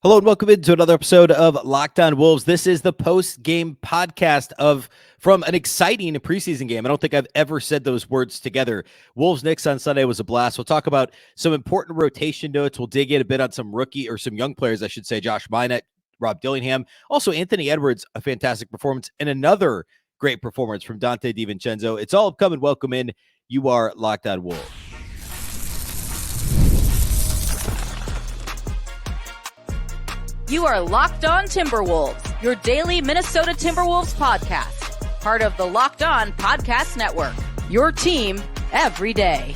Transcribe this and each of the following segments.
Hello and welcome into another episode of Locked On Wolves. This is the post-game podcast from an exciting preseason game. I don't think I've ever said those words together. Wolves Knicks on Sunday was a blast. We'll talk about some important rotation notes. We'll dig in a bit on some some young players, I should say, Josh Minott, Rob Dillingham. Also, Anthony Edwards, a fantastic performance, and another great performance from Donte DiVincenzo. It's all upcoming. Welcome in. You are Locked On Wolves. You are Locked On Timberwolves, your daily Minnesota Timberwolves podcast. Part of the Locked On Podcast Network, your team every day.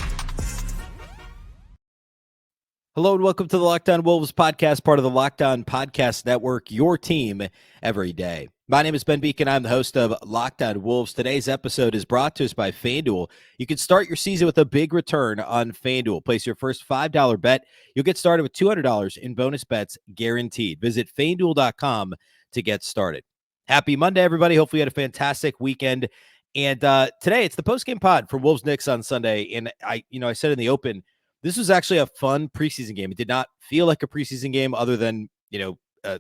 Hello and welcome to the Locked On Wolves podcast, part of the Locked On Podcast Network, your team every day. My name is Ben Beecken. I'm the host of Locked On Wolves. Today's episode is brought to us by FanDuel. You can start your season with a big return on FanDuel. Place your first $5 bet. You'll get started with $200 in bonus bets guaranteed. Visit FanDuel.com to get started. Happy Monday, everybody. Hopefully you had a fantastic weekend. And today it's the postgame pod for Wolves Knicks on Sunday. And I said in the open, this was actually a fun preseason game. It did not feel like a preseason game other than,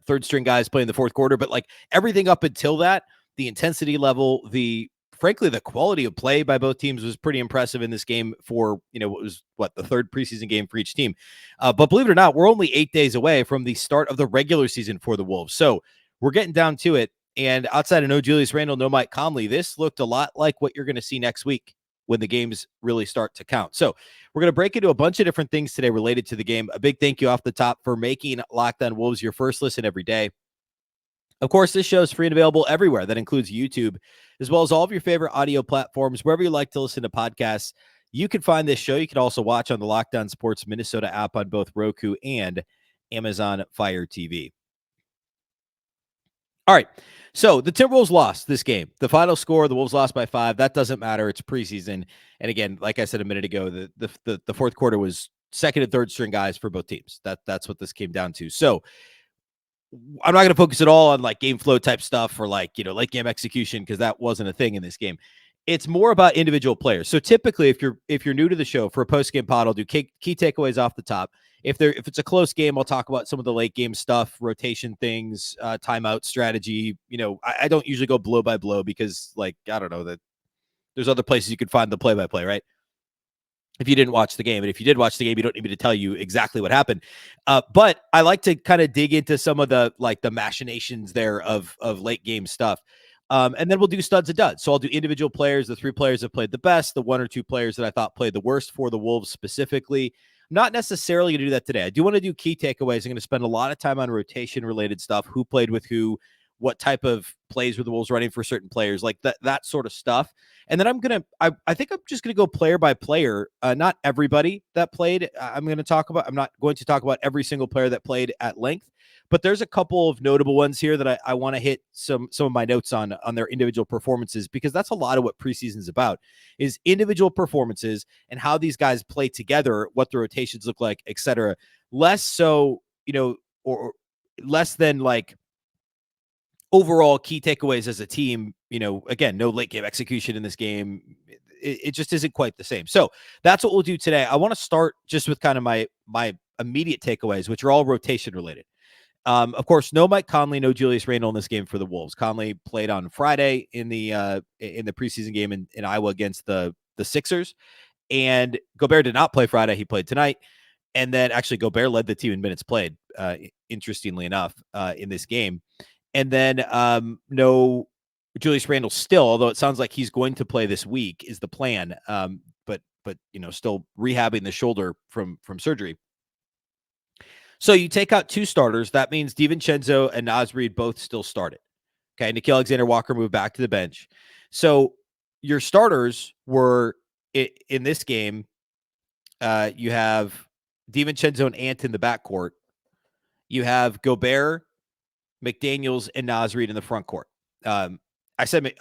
third string guys playing the fourth quarter, but like everything up until that, the intensity level, frankly, the quality of play by both teams was pretty impressive in this game for, the third preseason game for each team. But believe it or not, we're only 8 days away from the start of the regular season for the Wolves. So we're getting down to it. And outside of no Julius Randle, no Mike Conley, this looked a lot like what you're going to see next week when the games really start to count. So we're going to break into a bunch of different things today related to the game. A big thank you off the top for making Locked On Wolves your first listen every day. Of course, this show is free and available everywhere. That includes YouTube, as well as all of your favorite audio platforms, wherever you like to listen to podcasts. You can find this show. You can also watch on the Locked On Sports Minnesota app on both Roku and Amazon Fire TV. All right, so the Timberwolves lost this game. The final score, the Wolves lost by 5. That doesn't matter. It's preseason. And again, like I said a minute ago, the fourth quarter was second and third string guys for both teams. That's what this came down to. So I'm not going to focus at all on like game flow type stuff or late game execution, because that wasn't a thing in this game. It's more about individual players. So typically, if you're new to the show, for a post game pod, I'll do key takeaways off the top. If it's a close game, I'll talk about some of the late game stuff, rotation things, timeout strategy. I don't usually go blow by blow because, I don't know, that there's other places you could find the play by play, right? If you didn't watch the game, and if you did watch the game, you don't need me to tell you exactly what happened. But I like to kind of dig into some of the machinations there of late game stuff. And then we'll do studs and duds. So I'll do individual players, the 3 players that played the best, the 1 or 2 players that I thought played the worst for the Wolves specifically. I'm not necessarily going to do that today. I do want to do key takeaways. I'm going to spend a lot of time on rotation related stuff, who played with who, what type of plays were the Wolves running for certain players, like that sort of stuff. And then I think I'm just going to go player by player. Not everybody that played. I'm not going to talk about every single player that played at length, but there's a couple of notable ones here that I want to hit some of my notes on their individual performances, because that's a lot of what preseason is about, is individual performances and how these guys play together, what the rotations look like, etc. Less so, or less than like overall key takeaways as a team. Again, no late game execution in this game. It just isn't quite the same. So that's what we'll do today. I want to start just with kind of my immediate takeaways, which are all rotation related. Of course, no Mike Conley, no Julius Randle in this game for the Wolves. Conley played on Friday in the preseason game in Iowa against the Sixers, and Gobert did not play Friday. He played tonight, and then actually Gobert led the team in minutes played, interestingly enough, in this game. And then no Julius Randle still, although it sounds like he's going to play this week is the plan, but still rehabbing the shoulder from surgery. So you take out 2 starters. That means DiVincenzo and Reid both still started. Okay, Nickeil Alexander-Walker moved back to the bench. So your starters were in this game. You have DiVincenzo and Ant in the backcourt. You have Gobert, McDaniels, and Reid in the front court. I said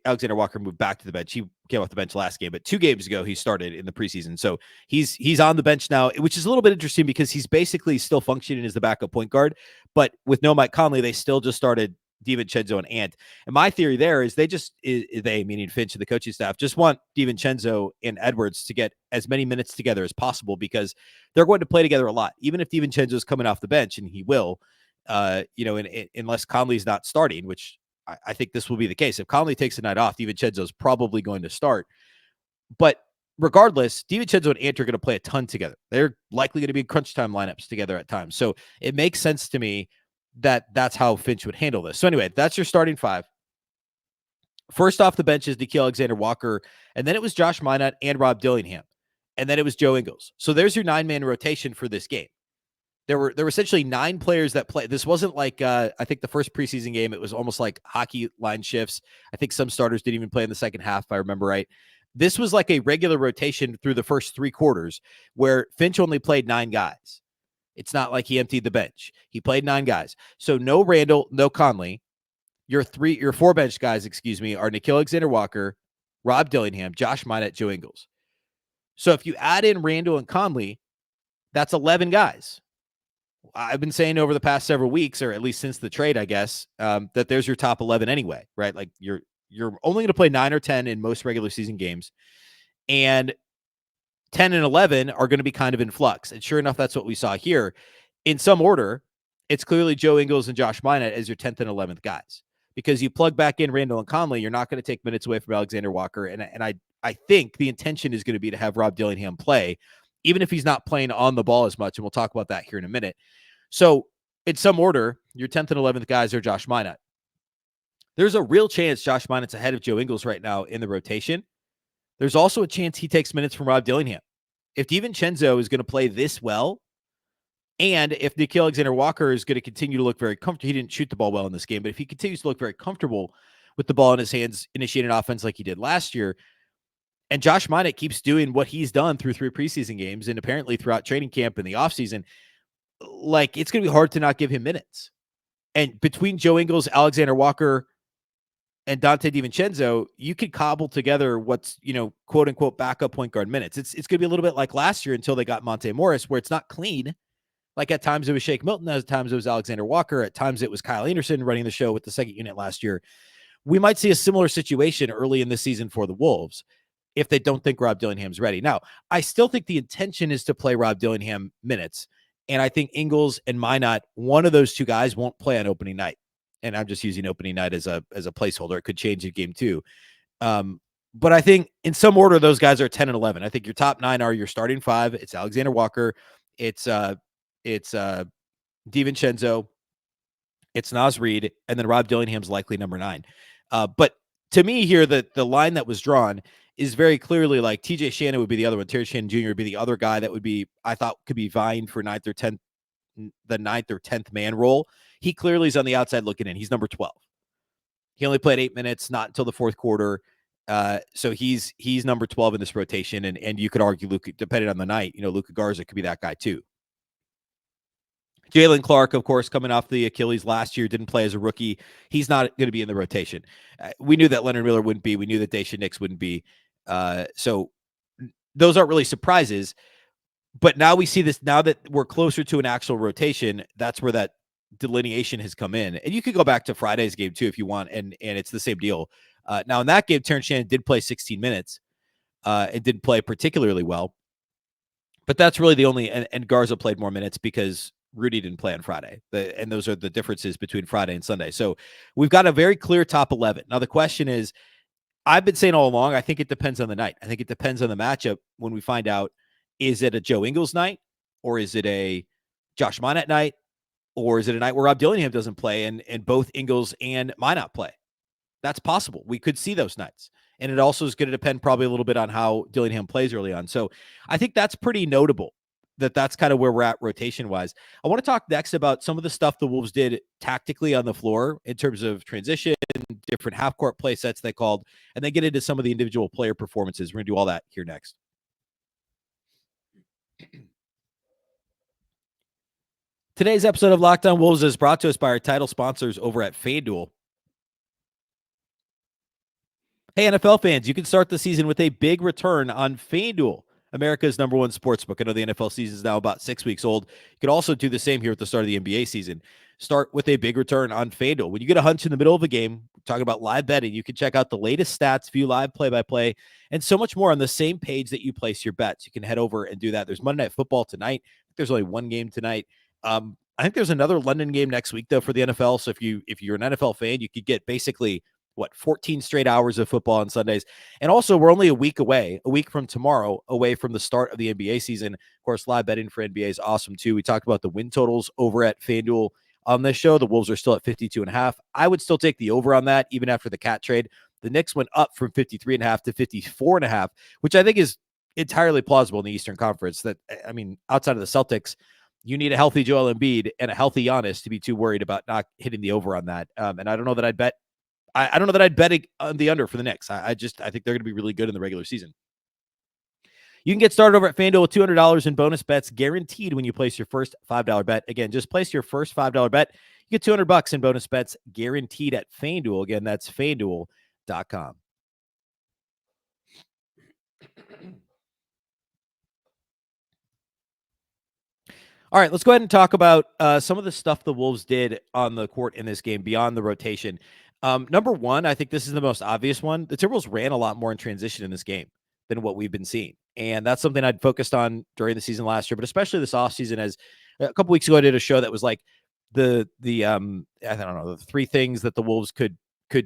Alexander Walker moved back to the bench. He came off the bench last game, but 2 games ago he started in the preseason. So he's on the bench now, which is a little bit interesting because he's basically still functioning as the backup point guard. But with no Mike Conley, they still just started DiVincenzo and Ant. And my theory there is they, meaning Finch and the coaching staff, just want DiVincenzo and Edwards to get as many minutes together as possible because they're going to play together a lot. Even if DiVincenzo is coming off the bench, and he will, unless Conley's not starting, which I think this will be the case. If Conley takes a night off, DiVincenzo is probably going to start. But regardless, DiVincenzo and Ant are going to play a ton together. They're likely going to be crunch time lineups together at times. So it makes sense to me that that's how Finch would handle this. So anyway, that's your starting five. First off the bench is Nickeil Alexander-Walker, and then it was Josh Minott and Rob Dillingham, and then it was Joe Ingles. So there's your 9-man rotation for this game. There were essentially 9 players that played. This wasn't like I think the first preseason game. It was almost like hockey line shifts. I think some starters didn't even play in the second half, if I remember right. This was like a regular rotation through the first 3 quarters where Finch only played 9 guys. It's not like he emptied the bench. He played 9 guys. So no Randall, no Conley. Your 4 bench guys, are Nickeil Alexander-Walker, Rob Dillingham, Josh Minott, Joe Ingles. So if you add in Randall and Conley, that's 11 guys. I've been saying over the past several weeks, or at least since the trade, I guess, that there's your top 11 anyway, right? Like you're only going to play 9 or 10 in most regular season games. And 10 and 11 are going to be kind of in flux. And sure enough, that's what we saw here. In some order, it's clearly Joe Ingles and Josh Minott as your 10th and 11th guys. Because you plug back in Randall and Conley, you're not going to take minutes away from Alexander-Walker. And I think the intention is going to be to have Rob Dillingham play, even if he's not playing on the ball as much. And we'll talk about that here in a minute. So in some order, your 10th and 11th guys are Josh Minott. There's a real chance Josh Minott's ahead of Joe Ingles right now in the rotation. There's also a chance he takes minutes from Rob Dillingham. If DiVincenzo is going to play this well, and if Nickeil Alexander-Walker is going to continue to look very comfortable, he didn't shoot the ball well in this game, but if he continues to look very comfortable with the ball in his hands, initiating offense like he did last year, and Josh Minott keeps doing what he's done through 3 preseason games and apparently throughout training camp and the offseason, like it's going to be hard to not give him minutes. And between Joe Ingles, Alexander-Walker, and Donte DiVincenzo, you could cobble together what's, quote unquote backup point guard minutes. It's going to be a little bit like last year until they got Monte Morris, where it's not clean. Like at times it was Shake Milton, at times it was Alexander-Walker, at times it was Kyle Anderson running the show with the second unit last year. We might see a similar situation early in the season for the Wolves if they don't think Rob Dillingham's ready. Now, I still think the intention is to play Rob Dillingham minutes, and I think Ingles and Minott, one of those 2 guys, won't play on opening night. And I'm just using opening night as a placeholder. It could change in game 2. But I think in some order, those guys are 10 and 11. I think your top 9 are your starting 5. It's Alexander-Walker. It's DiVincenzo. It's Naz Reid. And then Rob Dillingham's likely number 9. But to me here, the line that was drawn is very clearly like TJ Shannon would be the other one. Terry Shannon Jr. would be the other guy that would be, I thought, could be vying for the 9th or 10th man role. He clearly is on the outside looking in. He's number 12. He only played 8 minutes, not until the 4th quarter. So he's number 12 in this rotation. And you could argue, Luka, depending on the night, Luka Garza could be that guy too. Jalen Clark, of course, coming off the Achilles last year, didn't play as a rookie. He's not going to be in the rotation. We knew that Leonard Miller wouldn't be. We knew that Daisha Nix wouldn't be. So those aren't really surprises. But now we see this, now that we're closer to an actual rotation, that's where that delineation has come in. And you could go back to Friday's game too if you want, and it's the same deal. Now in that game, Terrence Shannon did play 16 minutes. It didn't play particularly well. But that's really the only, and Garza played more minutes because Rudy didn't play on Friday. And those are the differences between Friday and Sunday. So we've got a very clear top 11. Now the question is, I've been saying all along, I think it depends on the night. I think it depends on the matchup when we find out, is it a Joe Ingles night, or is it a Josh Minott night, or is it a night where Rob Dillingham doesn't play and both Ingles and Minott play? That's possible. We could see those nights. And it also is going to depend probably a little bit on how Dillingham plays early on. So I think that's pretty notable that's kind of where we're at rotation-wise. I want to talk next about some of the stuff the Wolves did tactically on the floor in terms of transition, different half-court play sets they called, and then get into some of the individual player performances. We're going to do all that here next. Today's episode of Locked On Wolves is brought to us by our title sponsors over at FanDuel. Hey, NFL fans, you can start the season with a big return on FanDuel. America's #1 sportsbook. I know the NFL season is now about 6 weeks old. You could also do the same here at the start of the NBA season. Start with a big return on FanDuel. When you get a hunch in the middle of a game, talking about live betting, you can check out the latest stats, view live play-by-play, and so much more on the same page that you place your bets. You can head over and do that. There's Monday Night Football tonight. There's only one game tonight. I think there's another London game next week, though, for the NFL. So if you're an NFL fan, you could get basically 14 straight hours of football on Sundays. And also, we're only a week from tomorrow, away from the start of the NBA season. Of course, live betting for NBA is awesome too. We talked about the win totals over at FanDuel on this show. The Wolves are still at 52.5. I would still take the over on that, even after the cat trade. The Knicks went up from 53.5 to 54.5, which I think is entirely plausible in the Eastern Conference. Outside of the Celtics, you need a healthy Joel Embiid and a healthy Giannis to be too worried about not hitting the over on that. And I don't know that I'd bet. I don't know that I'd bet on the under for the Knicks. I think they're going to be really good in the regular season. You can get started over at FanDuel with $200 in bonus bets guaranteed when you place your first $5 bet. Again, just place your first $5 bet. You get $200 in bonus bets guaranteed at FanDuel. Again, that's FanDuel.com. All right, let's go ahead and talk about some of the stuff the Wolves did on the court in this game beyond the rotation. Number one, I think this is the most obvious one. The Timberwolves ran a lot more in transition in this game than what we've been seeing. And that's something I'd focused on during the season last year, but especially this offseason. As a couple weeks ago, I did a show that was like the three things that the Wolves could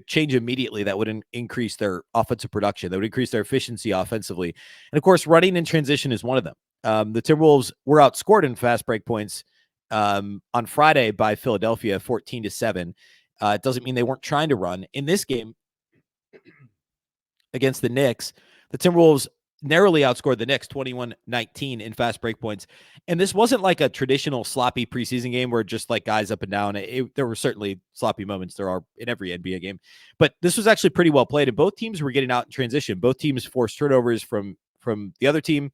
change immediately that would increase their offensive production, that would increase their efficiency offensively. And of course, running in transition is one of them. The Timberwolves were outscored in fast break points on Friday by Philadelphia 14-7. It doesn't mean they weren't trying to run. In this game against the Knicks, the Timberwolves narrowly outscored the Knicks 21-19 in fast break points. And this wasn't like a traditional sloppy preseason game where just like guys up and down. There were certainly sloppy moments. There are in every NBA game. But this was actually pretty well played. And both teams were getting out in transition. Both teams forced turnovers from the other team.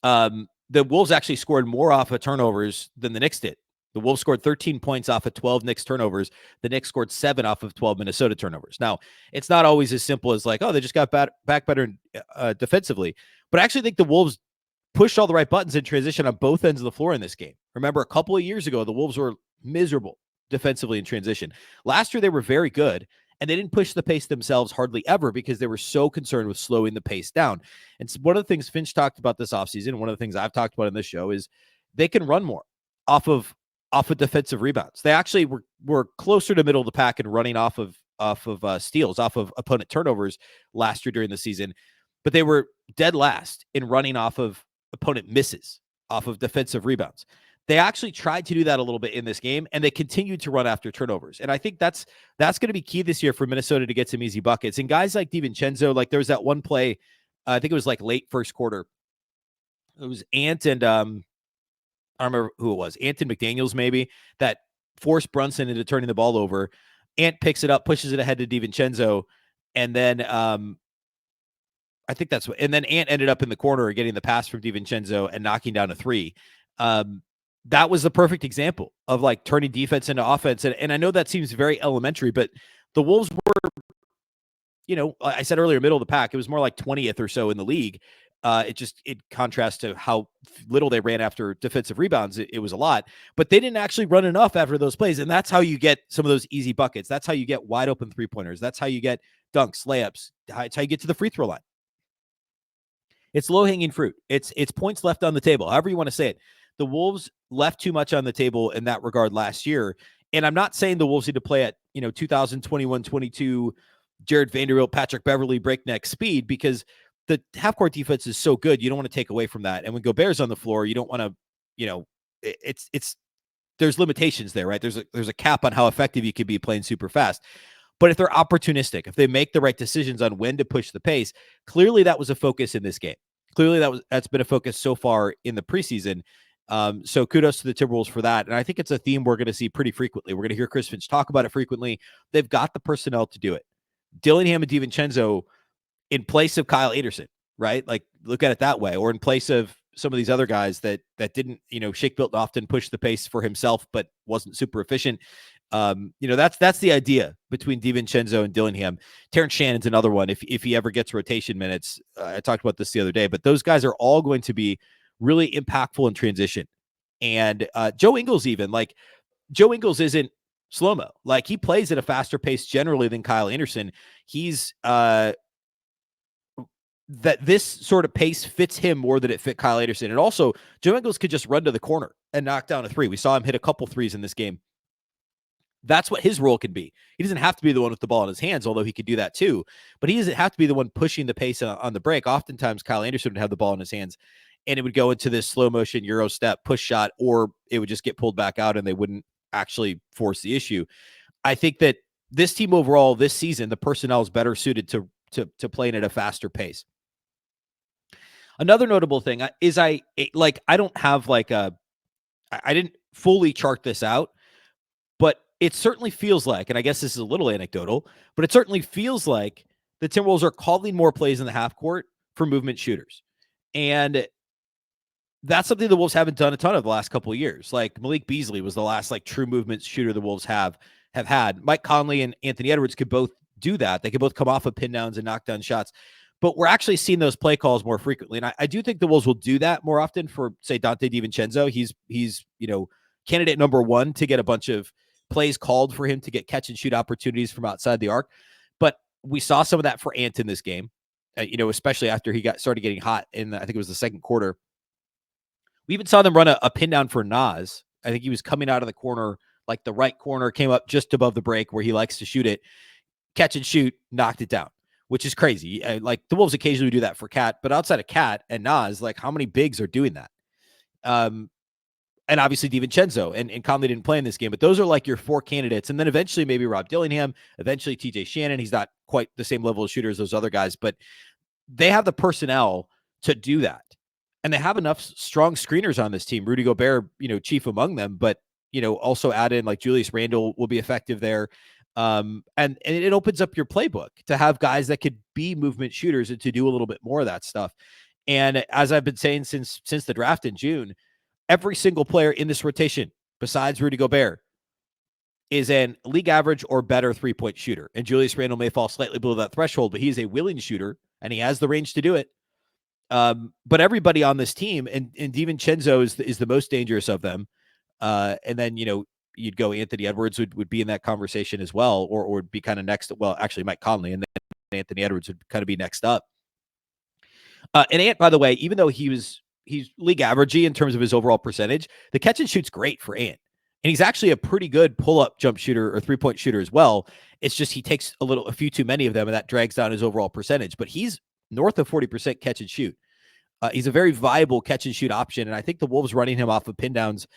The Wolves actually scored more off of turnovers than the Knicks did. The Wolves scored 13 points off of 12 Knicks turnovers. The Knicks scored 7 off of 12 Minnesota turnovers. Now, it's not always as simple as like, oh, they just got back better defensively. But I actually think the Wolves pushed all the right buttons in transition on both ends of the floor in this game. Remember, a couple of years ago, the Wolves were miserable defensively in transition. Last year, they were very good, and they didn't push the pace themselves hardly ever because they were so concerned with slowing the pace down. And one of the things Finch talked about this offseason, one of the things I've talked about in this show, is they can run more off of defensive rebounds. They actually were closer to middle of the pack and running off of steals, off of opponent turnovers last year during the season, but they were dead last in running off of opponent misses, off of defensive rebounds. They actually tried to do that a little bit in this game, and they continued to run after turnovers. And I think that's going to be key this year for Minnesota to get some easy buckets. And guys like DiVincenzo, like there was that one play, I think it was like late first quarter. It was Ant and I don't remember who it was, Ant and McDaniels maybe, that forced Brunson into turning the ball over. Ant picks it up, pushes it ahead to DiVincenzo, and then I think that's what. And then Ant ended up in the corner getting the pass from DiVincenzo and knocking down a three. That was the perfect example of like turning defense into offense. And I know that seems very elementary, but the Wolves were, I said earlier, middle of the pack. It was more like 20th or so in the league. It contrasts to how little they ran after defensive rebounds. It was a lot, but they didn't actually run enough after those plays. And that's how you get some of those easy buckets. That's how you get wide open 3-pointers. That's how you get dunks, layups. That's how you get to the free throw line. It's low hanging fruit. It's points left on the table. However you want to say it. The Wolves left too much on the table in that regard last year. And I'm not saying the Wolves need to play at, 2021-22 Jared Vanderbilt, Patrick Beverley breakneck speed, because the half-court defense is so good, you don't want to take away from that. And when Gobert's on the floor, you don't want to, there's limitations there, right? There's a cap on how effective you can be playing super fast. But if they're opportunistic, if they make the right decisions on when to push the pace, clearly that was a focus in this game. Clearly that's been a focus so far in the preseason. So kudos to the Timberwolves for that. And I think it's a theme we're going to see pretty frequently. We're going to hear Chris Finch talk about it frequently. They've got the personnel to do it. Dillingham and DiVincenzo in place of Kyle Anderson, right? Like, look at it that way. Or in place of some of these other guys that didn't, Shake Milton often pushed the pace for himself, but wasn't super efficient. That's the idea between DiVincenzo and Dillingham. Terrence Shannon's another one. If he ever gets rotation minutes, I talked about this the other day, but those guys are all going to be really impactful in transition. And Joe Ingles, Joe Ingles isn't slow-mo. Like, he plays at a faster pace generally than Kyle Anderson. He's that this sort of pace fits him more than it fit Kyle Anderson. And also, Joe Ingles could just run to the corner and knock down a three. We saw him hit a couple threes in this game. That's what his role can be. He doesn't have to be the one with the ball in his hands, although he could do that too. But he doesn't have to be the one pushing the pace on the break. Oftentimes, Kyle Anderson would have the ball in his hands, and it would go into this slow motion Euro step push shot, or it would just get pulled back out and they wouldn't actually force the issue. I think that this team overall this season, the personnel is better suited to playing at a faster pace. Another notable thing is I don't have I didn't fully chart this out, but it certainly feels like, and I guess this is a little anecdotal, but it certainly feels like the Timberwolves are calling more plays in the half court for movement shooters. And that's something the Wolves haven't done a ton of the last couple of years. Like, Malik Beasley was the last true movement shooter the Wolves have had. Mike Conley and Anthony Edwards could both do that. They could both come off of pin downs and knock down shots. But we're actually seeing those play calls more frequently. And I do think the Wolves will do that more often for, say, Donte DiVincenzo. He's candidate number one to get a bunch of plays called for him to get catch and shoot opportunities from outside the arc. But we saw some of that for Ant in this game, especially after he started getting hot in, I think it was the second quarter. We even saw them run a pin down for Nas. I think he was coming out of the corner, like the right corner, came up just above the break where he likes to shoot it, catch and shoot, knocked it down, which is crazy. The Wolves occasionally do that for Cat, but outside of Cat and Nas, how many bigs are doing that? And obviously DiVincenzo and Conley didn't play in this game, but those are your four candidates. And then eventually maybe Rob Dillingham, eventually TJ Shannon. He's not quite the same level of shooter as those other guys, but they have the personnel to do that. And they have enough strong screeners on this team. Rudy Gobert, chief among them, but, also add in Julius Randle will be effective there. And it opens up your playbook to have guys that could be movement shooters and to do a little bit more of that stuff. And as I've been saying since the draft in June, every single player in this rotation, besides Rudy Gobert, is an league average or better 3-point shooter. And Julius Randle may fall slightly below that threshold, but he's a willing shooter and he has the range to do it. But everybody on this team, and DiVincenzo is the most dangerous of them. And then, you'd go Anthony Edwards would be in that conversation as well, or would be kind of next. Well, actually Mike Conley, and then Anthony Edwards would kind of be next up. And Ant, by the way, even though he's league averagey in terms of his overall percentage, the catch and shoot's great for Ant. And he's actually a pretty good pull-up jump shooter or 3-point shooter as well. It's just he takes a few too many of them, and that drags down his overall percentage. But he's north of 40% catch and shoot. He's a very viable catch and shoot option, and I think the Wolves running him off of pin downs,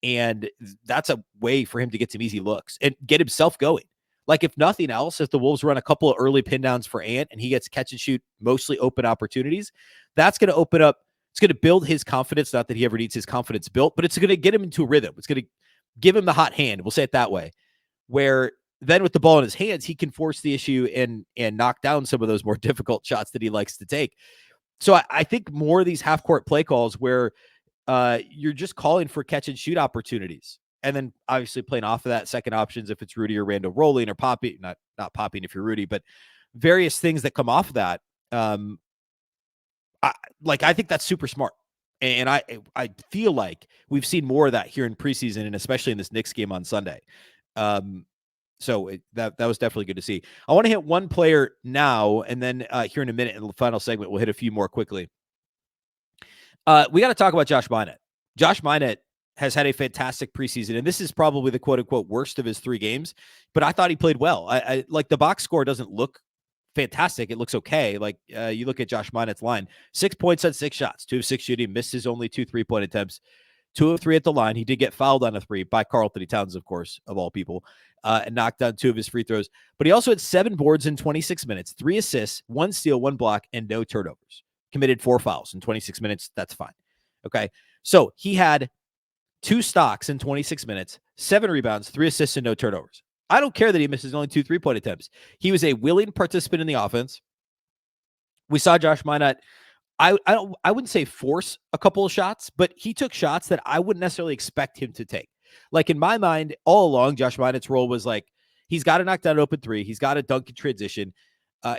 and that's a way for him to get some easy looks and get himself going. If nothing else, if the Wolves run a couple of early pin downs for Ant and he gets catch and shoot, mostly open opportunities, that's going to open up. It's going to build his confidence. Not that he ever needs his confidence built, but it's going to get him into a rhythm. It's going to give him the hot hand. We'll say it that way, where then with the ball in his hands, he can force the issue and knock down some of those more difficult shots that he likes to take. So I think more of these half court play calls where you're just calling for catch and shoot opportunities. And then obviously playing off of that, second options, if it's Rudy or Randle rolling or popping, not popping if you're Rudy, but various things that come off of that. I think that's super smart. And I feel like we've seen more of that here in preseason, and especially in this Knicks game on Sunday. So that was definitely good to see. I want to hit one player now, and then here in a minute in the final segment, we'll hit a few more quickly. We got to talk about Josh Minott. Josh Minott has had a fantastic preseason, and this is probably the quote-unquote worst of his 3 games, but I thought he played well. I the box score doesn't look fantastic. It looks okay. You look at Josh Minott's line, 6 points on 6 shots, 2 of 6 shooting, missed his only 2 3-point attempts, 2 of 3 at the line. He did get fouled on a 3 by Karl-Anthony Towns, of course, of all people, and knocked down 2 of his free throws. But he also had 7 boards in 26 minutes, 3 assists, 1 steal, 1 block, and no turnovers. Committed 4 fouls in 26 minutes. That's fine. Okay. So he had 2 stocks in 26 minutes, 7 rebounds, 3 assists, and no turnovers. I don't care that he misses only 2 3-point attempts. He was a willing participant in the offense. We saw Josh Minott, I wouldn't say force a couple of shots, but he took shots that I wouldn't necessarily expect him to take. Like in my mind, all along, Josh Minot's role was like, he's got to knock down an open three. He's got to dunk in transition.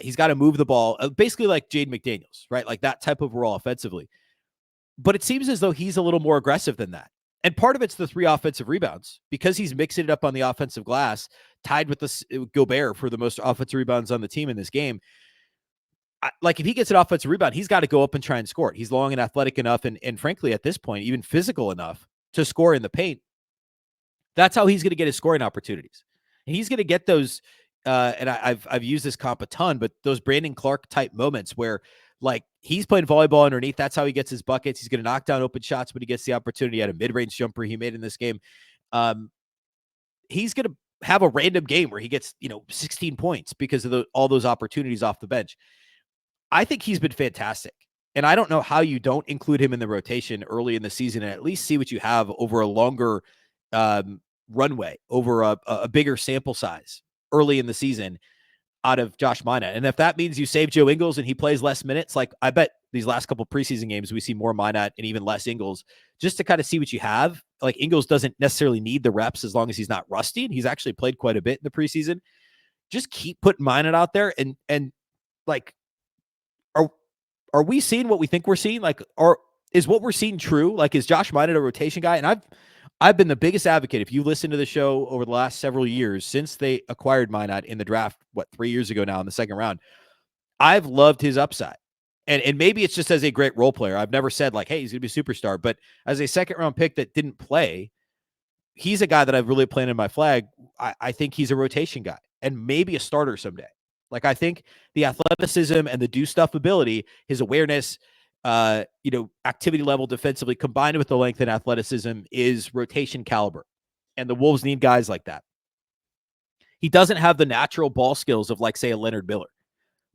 He's got to move the ball, basically like Jaden McDaniels, right? Like that type of role offensively. But it seems as though he's a little more aggressive than that. And part of it's the 3 offensive rebounds because he's mixing it up on the offensive glass, tied with the Gobert for the most offensive rebounds on the team in this game. Like if he gets an offensive rebound, he's got to go up and try and score it. He's long and athletic enough, and frankly, at this point, even physical enough to score in the paint. That's how he's going to get his scoring opportunities. And he's going to get those. And I've used this comp a ton, but those Brandon Clark type moments where like he's playing volleyball underneath. That's how he gets his buckets. He's going to knock down open shots when he gets the opportunity at a mid-range jumper he made in this game. He's going to have a random game where he gets, 16 points because of all those opportunities off the bench. I think he's been fantastic. And I don't know how you don't include him in the rotation early in the season and at least see what you have over a longer runway, over a bigger sample size early in the season out of Josh Minott. And if that means you save Joe Ingles and he plays less minutes, like I bet these last couple preseason games, we see more Minott and even less Ingles just to kind of see what you have. Like Ingles doesn't necessarily need the reps as long as he's not rusty. And he's actually played quite a bit in the preseason. Just keep putting Minott out there. And like, are we seeing what we think we're seeing? Like, is what we're seeing true? Like, is Josh Minott a rotation guy? And I've been the biggest advocate. If you listen to the show over the last several years since they acquired Minott in the draft, 3 years ago now in the second round, I've loved his upside. And maybe it's just as a great role player. I've never said like, hey, he's going to be a superstar. But as a second round pick that didn't play, he's a guy that I've really planted my flag. I think he's a rotation guy and maybe a starter someday. Like, I think the athleticism and the do stuff ability, his awareness, activity level defensively combined with the length and athleticism is rotation caliber. And the Wolves need guys like that. He doesn't have the natural ball skills of, like, say, a Leonard Miller,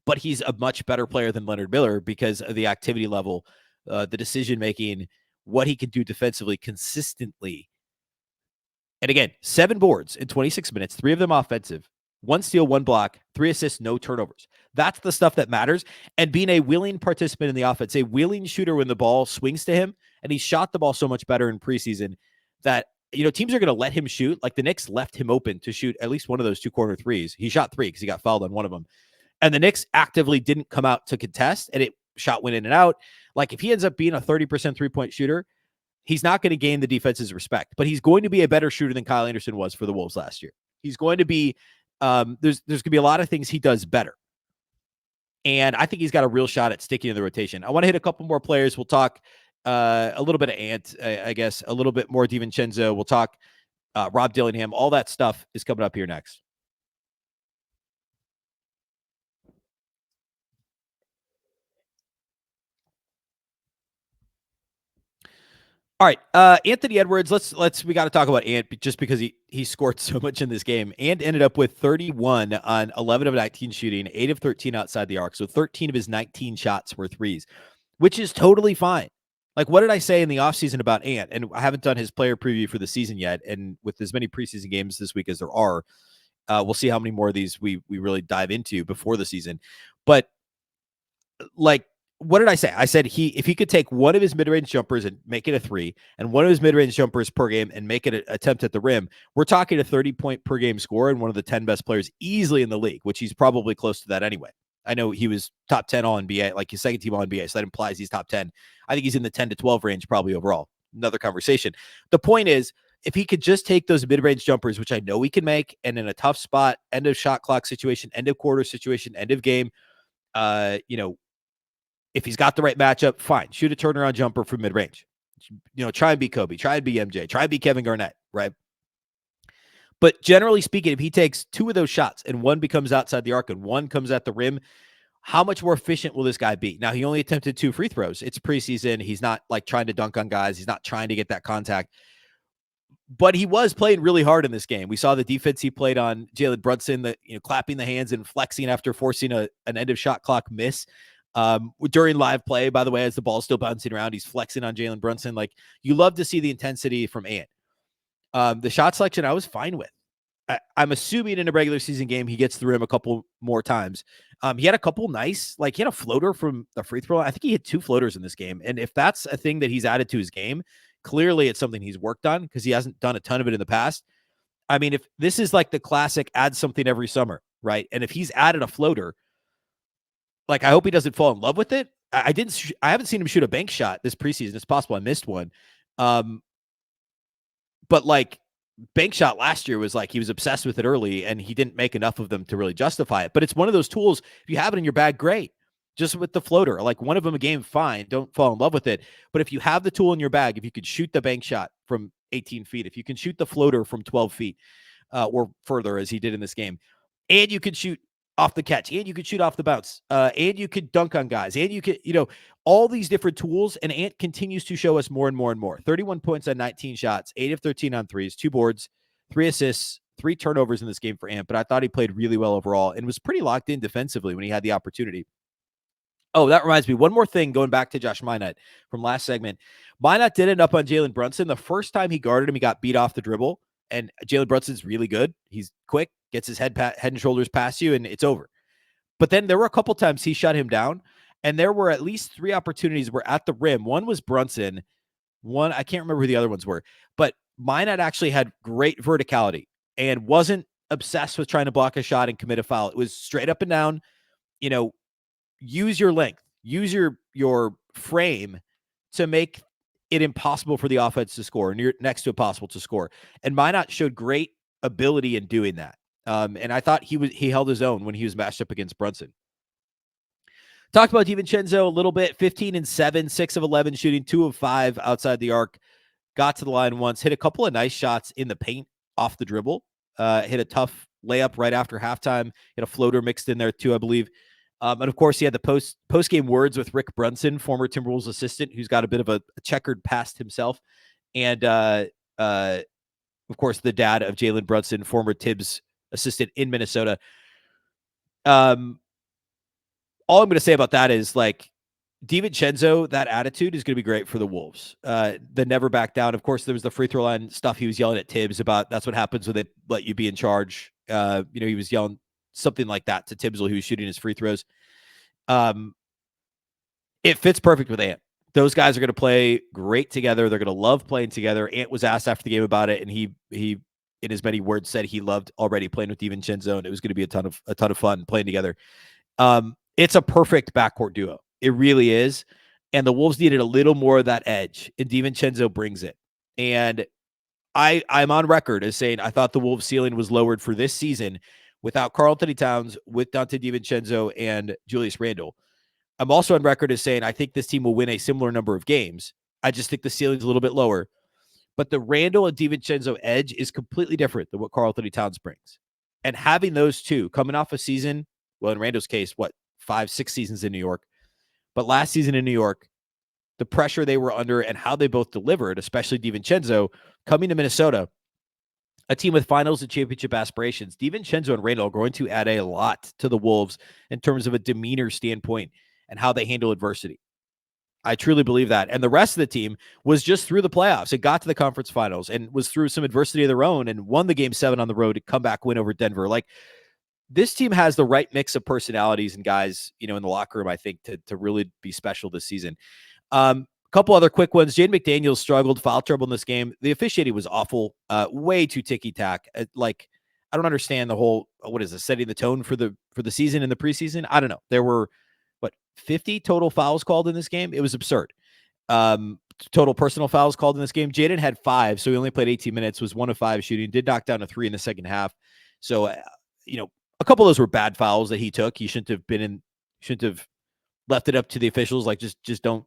but he's a much better player than Leonard Miller because of the activity level, the decision-making, what he can do defensively consistently. And again, 7 boards in 26 minutes, 3 of them offensive. 1 steal, 1 block, 3 assists, no turnovers. That's the stuff that matters. And being a willing participant in the offense, a willing shooter when the ball swings to him, and he shot the ball so much better in preseason that, teams are going to let him shoot. Like the Knicks left him open to shoot at least one of those 2 corner threes. He shot 3 because he got fouled on one of them. And the Knicks actively didn't come out to contest, and it shot went in and out. Like if he ends up being a 30% three-point shooter, he's not going to gain the defense's respect, but he's going to be a better shooter than Kyle Anderson was for the Wolves last year. He's going to be there's going to be a lot of things he does better. And I think he's got a real shot at sticking in the rotation. I want to hit a couple more players. We'll talk a little bit of Ant, I guess, a little bit more DiVincenzo. We'll talk Rob Dillingham. All that stuff is coming up here next. All right, Anthony Edwards. We got to talk about Ant just because he scored so much in this game. Ant ended up with 31 on 11 of 19 shooting, 8 of 13 outside the arc. So 13 of his 19 shots were threes, which is totally fine. Like, what did I say in the offseason about Ant? And I haven't done his player preview for the season yet. And with as many preseason games this week as there are, we'll see how many more of these we really dive into before the season. But like, what did I say? I said if he could take one of his mid-range jumpers and make it a 3, and one of his mid-range jumpers per game and make it an attempt at the rim, we're talking a 30-point per game score and one of the 10 best players easily in the league, which he's probably close to that anyway. I know he was top 10 all NBA, like his second team all NBA, so that implies he's top 10. I think he's in the 10 to 12 range probably overall. Another conversation. The point is, if he could just take those mid-range jumpers, which I know he can make, and in a tough spot, end of shot clock situation, end of quarter situation, end of game, if he's got the right matchup, fine. Shoot a turnaround jumper from mid-range. Try and be Kobe. Try and be MJ. Try and be Kevin Garnett, right? But generally speaking, if he takes 2 of those shots and one becomes outside the arc and one comes at the rim, how much more efficient will this guy be? Now, he only attempted 2 free throws. It's preseason. He's not like trying to dunk on guys. He's not trying to get that contact. But he was playing really hard in this game. We saw the defense he played on Jalen Brunson, clapping the hands and flexing after forcing an end of shot clock miss. During live play, by the way, as the ball's still bouncing around, he's flexing on Jalen Brunson. Like, you love to see the intensity from Ant. The shot selection I was fine with. I'm assuming in a regular season game he gets the rim a couple more times. He had a couple nice, he had a floater from the free throw. I think he hit 2 floaters in this game. And if that's a thing that he's added to his game, Clearly, it's something he's worked on because he hasn't done a ton of it in the past. I mean, if this is like the classic add something every summer, right? And if he's added a floater, like I hope he doesn't fall in love with it. I haven't seen him shoot a bank shot this preseason. It's possible I missed one. But like bank shot last year was like he was obsessed with it early and he didn't make enough of them to really justify it. But it's one of those tools. If you have it in your bag, great. Just with the floater, like one of them a game, fine. Don't fall in love with it. But if you have the tool in your bag, if you could shoot the bank shot from 18 feet, if you can shoot the floater from 12 feet or further, as he did in this game, and you could shoot off the catch, and you could shoot off the bounce, and you could dunk on guys, and you could, all these different tools. And Ant continues to show us more and more and more. 31 points on 19 shots, 8 of 13 on threes, 2 boards, 3 assists, 3 turnovers in this game for Ant. But I thought he played really well overall and was pretty locked in defensively when he had the opportunity. Oh, that reminds me. One more thing going back to Josh Minott from last segment. Minott did end up on Jalen Brunson. The first time he guarded him, he got beat off the dribble. And Jalen Brunson's really good. He's quick, gets his head and shoulders past you, and it's over. But then there were a couple times he shut him down, and there were at least 3 opportunities where at the rim. One was Brunson. One, I can't remember who the other ones were. But Minott actually had great verticality and wasn't obsessed with trying to block a shot and commit a foul. It was straight up and down, use your length, use your frame to make it impossible for the offense to score, near next to impossible to score. And Minott showed great ability in doing that. And I thought he held his own when he was matched up against Brunson. Talked about DiVincenzo a little bit. 15 and 7, 6 of 11 shooting, 2 of 5 outside the arc. Got to the line once, hit a couple of nice shots in the paint off the dribble. Hit a tough layup right after halftime. Hit a floater mixed in there too, I believe. And of course, he had the post-game words with Rick Brunson, former Timberwolves assistant, who's got a bit of a checkered past himself. And, of course, the dad of Jalen Brunson, former Tibbs assistant in Minnesota. All I'm going to say about that is, like, DiVincenzo, that attitude is going to be great for the Wolves. The never back down. Of course, there was the free throw line stuff he was yelling at Tibbs about. That's what happens when they let you be in charge. He was yelling something like that to Tibbs while he was shooting his free throws. It fits perfect with Ant. Those guys are going to play great together. They're going to love playing together. Ant was asked after the game about it, and he in as many words said he loved already playing with DiVincenzo, and it was going to be a ton of fun playing together. It's a perfect backcourt duo. It really is. And the Wolves needed a little more of that edge, and DiVincenzo brings it. And I'm on record as saying I thought the Wolves ceiling was lowered for this season without Karl-Anthony Towns, with Donte DiVincenzo and Julius Randle. I'm also on record as saying I think this team will win a similar number of games. I just think the ceiling's a little bit lower. But the Randle and DiVincenzo edge is completely different than what Karl-Anthony Towns brings. And having those two coming off a season, well, in Randle's case, 5-6 seasons in New York. But last season in New York, the pressure they were under and how they both delivered, especially DiVincenzo, coming to Minnesota, a team with finals and championship aspirations. DiVincenzo and Randle are going to add a lot to the Wolves in terms of a demeanor standpoint and how they handle adversity. I truly believe that. And the rest of the team was just through the playoffs. It got to the conference finals and was through some adversity of their own and won the game 7 on the road to comeback win over Denver. Like, this team has the right mix of personalities and guys, in the locker room, I think, to really be special this season. Couple other quick ones. Jaden McDaniels struggled, foul trouble in this game. The officiating was awful. Way too ticky-tack. I don't understand the whole, setting the tone for the season in the preseason? I don't know. There were, 50 total fouls called in this game? It was absurd. Total personal fouls called in this game. Jaden had 5, so he only played 18 minutes, was 1 of 5 shooting, did knock down a 3 in the second half. So, a couple of those were bad fouls that he took. He shouldn't have left it up to the officials. Like, just don't,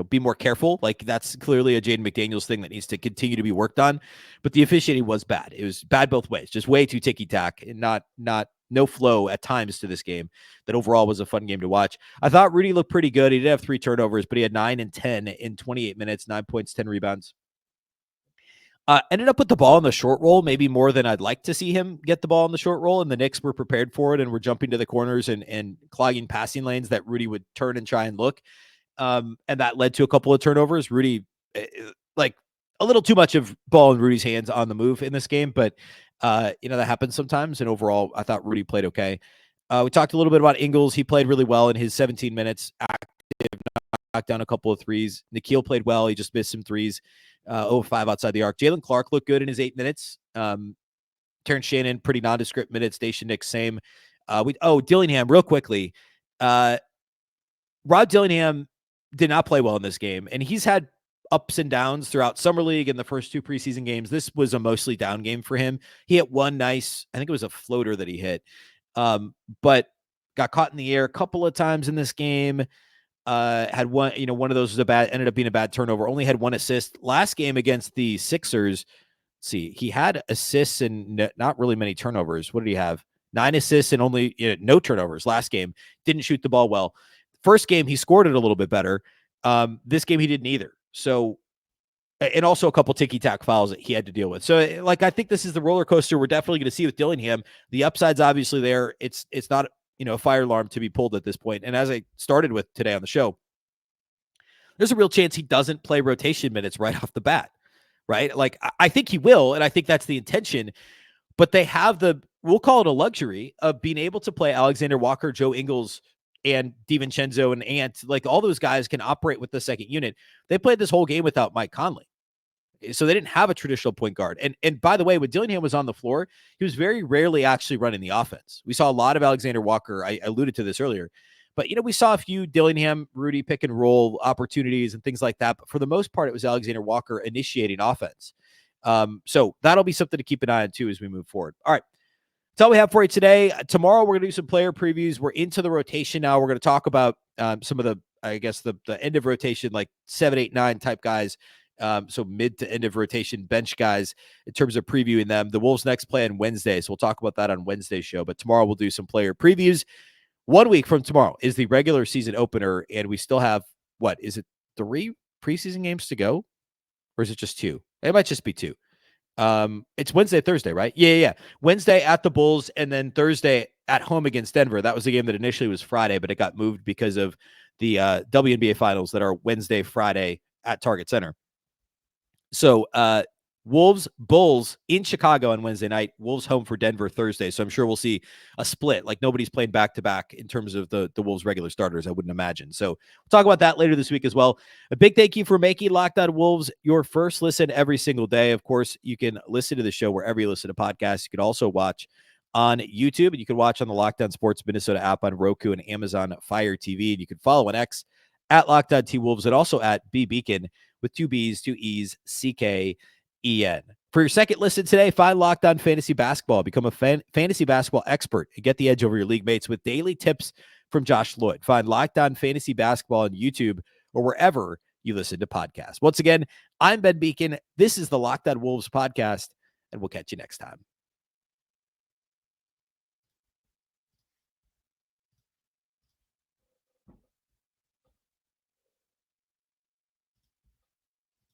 be more careful. Like, that's clearly a Jaden McDaniels thing that needs to continue to be worked on. But the officiating was bad. It was bad both ways, just way too ticky-tack and no flow at times to this game. That overall was a fun game to watch. I thought Rudy looked pretty good. He did have 3 turnovers, but he had 9 and 10 in 28 minutes, 9 points, 10 rebounds. Ended up with the ball in the short roll, maybe more than I'd like to see him get the ball in the short roll, and the Knicks were prepared for it and were jumping to the corners and clogging passing lanes that Rudy would turn and try and look. And that led to a couple of turnovers. Rudy, a little too much of ball in Rudy's hands on the move in this game, but that happens sometimes. And overall, I thought Rudy played okay. We talked a little bit about Ingles. He played really well in his 17 minutes active, knocked down a couple of threes. Nikhil played well. He just missed some threes. 0-5 outside the arc. Jalen Clark looked good in his 8 minutes. Terrence Shannon, pretty nondescript minutes. Station Nick, same. Dillingham, real quickly. Rob Dillingham did not play well in this game, and he's had ups and downs throughout Summer League and the first 2 preseason games. This was a mostly down game for him. He hit one nice, I think it was a floater that he hit, but got caught in the air a couple of times in this game. Had one, one of those was ended up being a bad turnover. Only had 1 assist. Last game against the Sixers, he had assists and not really many turnovers. What did he have? 9 assists and only no turnovers last game. Didn't shoot the ball well. First game, he scored it a little bit better. This game, he didn't either. So, and also a couple ticky-tack fouls that he had to deal with. So, I think this is the roller coaster we're definitely going to see with Dillingham. The upside's obviously there. It's not, a fire alarm to be pulled at this point. And as I started with today on the show, there's a real chance he doesn't play rotation minutes right off the bat, right? I think he will, and I think that's the intention. But they have we'll call it a luxury of being able to play Alexander Walker, Joe Ingles, and DiVincenzo and Ant. All those guys can operate with the second unit. They played this whole game without Mike Conley. So they didn't have a traditional point guard. And by the way, when Dillingham was on the floor, he was very rarely actually running the offense. We saw a lot of Alexander Walker. I alluded to this earlier. But, we saw a few Dillingham, Rudy pick and roll opportunities and things like that. But for the most part, it was Alexander Walker initiating offense. So that'll be something to keep an eye on, too, as we move forward. All right. That's all we have for you today. Tomorrow, we're going to do some player previews. We're into the rotation now. We're going to talk about some of the end of rotation, 7, 8, 9 type guys. So mid to end of rotation bench guys in terms of previewing them. The Wolves next play on Wednesday. So we'll talk about that on Wednesday's show. But tomorrow we'll do some player previews. 1 week from tomorrow is the regular season opener. And we still have, 3 preseason games to go? Or is it just 2? It might just be 2. It's Wednesday, Thursday, right? Yeah. Wednesday at the Bulls, and then Thursday at home against Denver. That was the game that initially was Friday, but it got moved because of the WNBA finals that are Wednesday, Friday at Target Center. So Wolves, Bulls in Chicago on Wednesday night. Wolves home for Denver Thursday. So I'm sure we'll see a split. Nobody's playing back-to-back in terms of the Wolves regular starters, I wouldn't imagine. So we'll talk about that later this week as well. A big thank you for making Locked On Wolves your first listen every single day. Of course, you can listen to the show wherever you listen to podcasts. You can also watch on YouTube, and you can watch on the Locked On Sports Minnesota app on Roku and Amazon Fire TV. And you can follow on X at Locked On T Wolves and also at Beecken with 2 B's, 2 E's, CKEN. For your second listen today, find Locked On Fantasy Basketball. Become a fantasy basketball expert and get the edge over your league mates with daily tips from Josh Lloyd. Find Locked On Fantasy Basketball on YouTube or wherever you listen to podcasts. Once again, I'm Ben Beecken. This is the Locked On Wolves podcast, and we'll catch you next time.